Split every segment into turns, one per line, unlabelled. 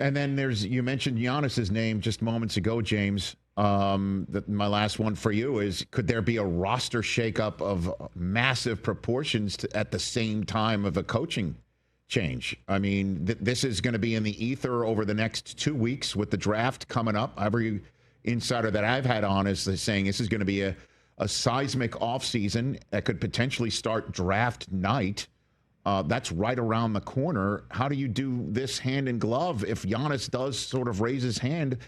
And then you mentioned Giannis's name just moments ago, James. My last one for you is, could there be a roster shakeup of massive proportions at the same time of a coaching change? I mean, this is going to be in the ether over the next 2 weeks with the draft coming up. Every insider that I've had on is saying this is going to be a seismic offseason that could potentially start draft night. That's right around the corner. How do you do this hand in glove if Giannis does sort of raise his hand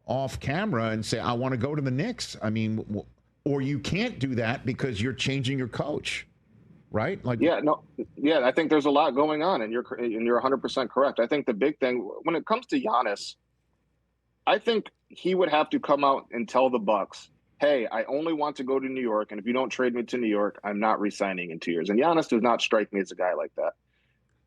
off camera and say, I want to go to the Knicks? I mean, or you can't do that because you're changing your coach, right?
I think there's a lot going on, and you're 100% correct. I think the big thing when it comes to Giannis, I think he would have to come out and tell the Bucks, hey, I only want to go to New York, and if you don't trade me to New York, I'm not re-signing in 2 years. And Giannis does not strike me as a guy like that.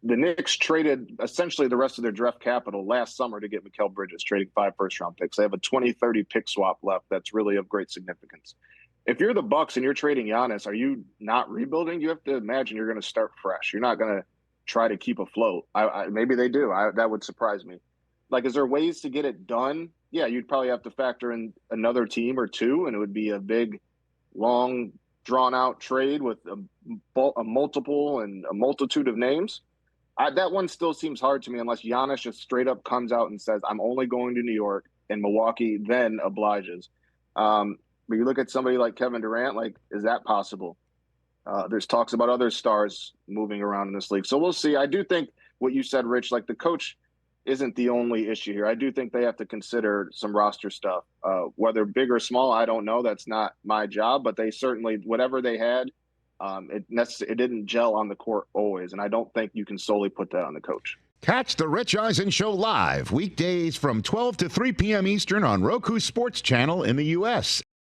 The Knicks traded essentially the rest of their draft capital last summer to get Mikal Bridges, trading 5 first-round picks. They have a 2030 pick swap left that's really of great significance. If you're the Bucks and you're trading Giannis, are you not rebuilding? You have to imagine you're going to start fresh. You're not going to try to keep afloat. Maybe they do. That would surprise me. Like, is there ways to get it done? Yeah, you'd probably have to factor in another team or two, and it would be a big, long, drawn-out trade with a multiple and a multitude of names. That one still seems hard to me unless Giannis just straight up comes out and says, I'm only going to New York, and Milwaukee then obliges. But you look at somebody like Kevin Durant, like, is that possible? There's talks about other stars moving around in this league. So we'll see. I do think what you said, Rich, like the coach isn't the only issue here. I do think they have to consider some roster stuff. Whether big or small, I don't know. That's not my job, but they certainly, whatever they had, it didn't gel on the court always, and I don't think you can solely put that on the coach.
Catch the Rich Eisen Show live weekdays from 12 to 3 p.m. Eastern on Roku Sports Channel in the U.S.